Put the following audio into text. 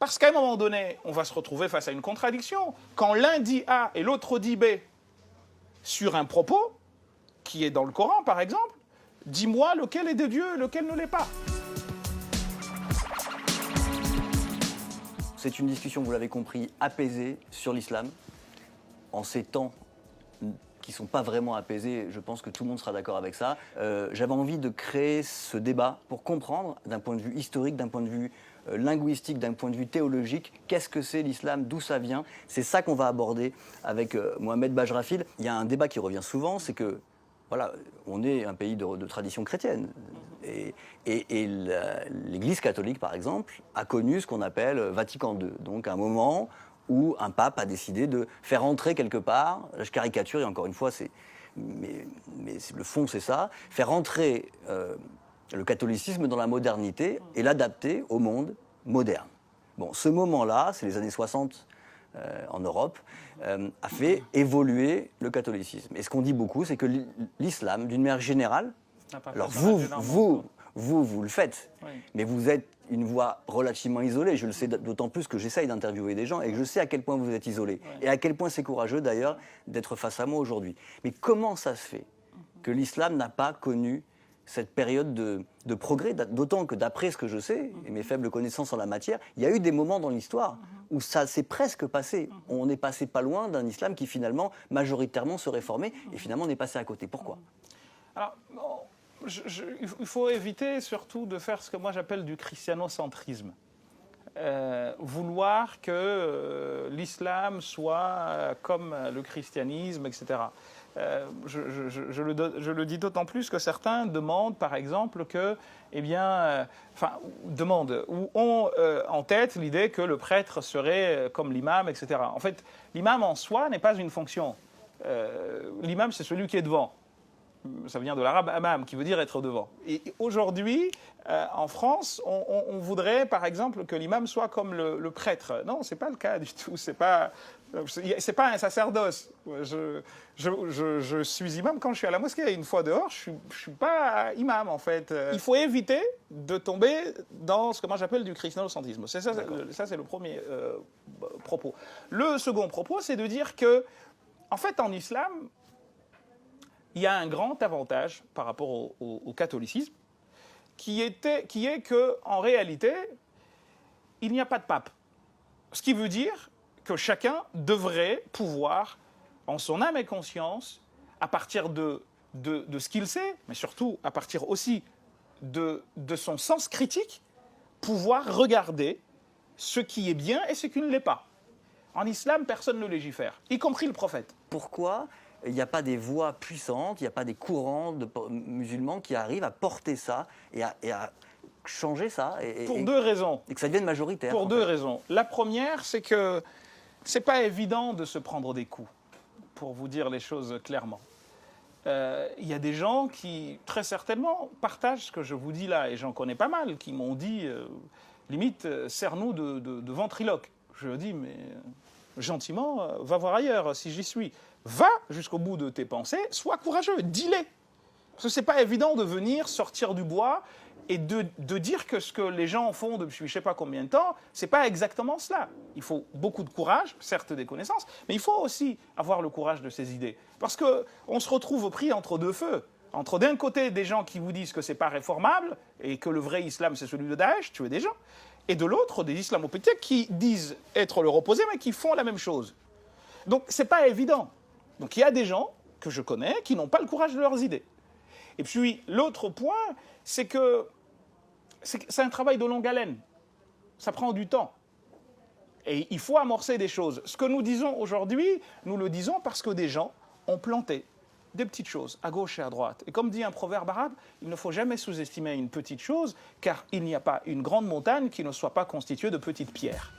Parce qu'à un moment donné, on va se retrouver face à une contradiction. Quand l'un dit A et l'autre dit B sur un propos, qui est dans le Coran par exemple, dis-moi lequel est de Dieu et lequel ne l'est pas. C'est une discussion, vous l'avez compris, apaisée sur l'islam. En ces temps qui ne sont pas vraiment apaisés, je pense que tout le monde sera d'accord avec ça. J'avais envie de créer ce débat pour comprendre, d'un point de vue historique, d'un point de vue linguistique, d'un point de vue théologique, qu'est-ce que c'est l'islam, d'où ça vient. C'est ça qu'on va aborder avec Mohamed Bajrafil. Il y a un débat qui revient souvent, c'est que voilà, on est un pays de tradition chrétienne. Et l'Église catholique, par exemple, a connu ce qu'on appelle Vatican II. Donc un moment où un pape a décidé de faire entrer quelque part, je caricature, et encore une fois, mais le fond c'est ça, faire entrer le catholicisme dans la modernité et l'adapter au monde moderne. Bon, ce moment-là, c'est les années 60 en Europe, a fait évoluer le catholicisme. Et ce qu'on dit beaucoup, c'est que l'islam, d'une manière générale, alors vous le faites, oui. Mais vous êtes une voix relativement isolée. Je le sais d'autant plus que j'essaye d'interviewer des gens et que je sais à quel point vous êtes isolé. Oui. Et à quel point c'est courageux d'ailleurs d'être face à moi aujourd'hui. Mais comment ça se fait que l'islam n'a pas connu cette période de progrès, d'autant que d'après ce que je sais, et mes faibles connaissances en la matière, il y a eu des moments dans l'histoire où ça s'est presque passé. On est passé pas loin d'un islam qui finalement, majoritairement, se réformait, et finalement on est passé à côté. Pourquoi ? Alors, il faut éviter surtout de faire ce que moi j'appelle du christianocentrisme. Vouloir que l'islam soit comme le christianisme, etc. Je le dis d'autant plus que certains demandent, par exemple, que, demandent ou ont en tête l'idée que le prêtre serait comme l'imam, etc. En fait, l'imam en soi n'est pas une fonction. L'imam, c'est celui qui est devant. Ça vient de l'arabe amam, qui veut dire être devant. Et aujourd'hui, en France, on voudrait, par exemple, que l'imam soit comme le prêtre. Non, ce n'est pas le cas du tout. C'est pas un sacerdoce. Je suis imam quand je suis à la mosquée. Une fois dehors, je ne suis pas imam, en fait. Il faut éviter de tomber dans ce que moi j'appelle du christianocentrisme. Ça, c'est le premier propos. Le second propos, c'est de dire que, en fait, en islam, il y a un grand avantage par rapport au catholicisme, qui est qu'en réalité, il n'y a pas de pape. Ce qui veut dire que chacun devrait pouvoir, en son âme et conscience, à partir de ce qu'il sait, mais surtout à partir aussi de son sens critique, pouvoir regarder ce qui est bien et ce qui ne l'est pas. En islam, personne ne légifère, y compris le prophète. Pourquoi il n'y a pas des voix puissantes, il n'y a pas des courants de musulmans qui arrivent à porter ça et à changer ça pour deux raisons. Et que ça devienne majoritaire. Pour deux raisons. La première, c'est que ce n'est pas évident de se prendre des coups, pour vous dire les choses clairement. Il y a des gens qui, très certainement, partagent ce que je vous dis là, et j'en connais pas mal, qui m'ont dit, limite, sers-nous de ventriloque. Je leur dis, mais gentiment, va voir ailleurs si j'y suis. Va jusqu'au bout de tes pensées, sois courageux, dis-les. Parce que ce n'est pas évident de venir sortir du bois et de dire que ce que les gens font depuis je ne sais pas combien de temps, ce n'est pas exactement cela. Il faut beaucoup de courage, certes des connaissances, mais il faut aussi avoir le courage de ses idées. Parce qu'on se retrouve pris entre deux feux. Entre d'un côté des gens qui vous disent que ce n'est pas réformable et que le vrai islam c'est celui de Daesh, tuer des gens, et de l'autre des islamo-politiques qui disent être leur opposé mais qui font la même chose. Donc ce n'est pas évident. Donc il y a des gens que je connais qui n'ont pas le courage de leurs idées. Et puis l'autre point, c'est que c'est un travail de longue haleine. Ça prend du temps. Et il faut amorcer des choses. Ce que nous disons aujourd'hui, nous le disons parce que des gens ont planté des petites choses à gauche et à droite. Et comme dit un proverbe arabe, il ne faut jamais sous-estimer une petite chose, car il n'y a pas une grande montagne qui ne soit pas constituée de petites pierres.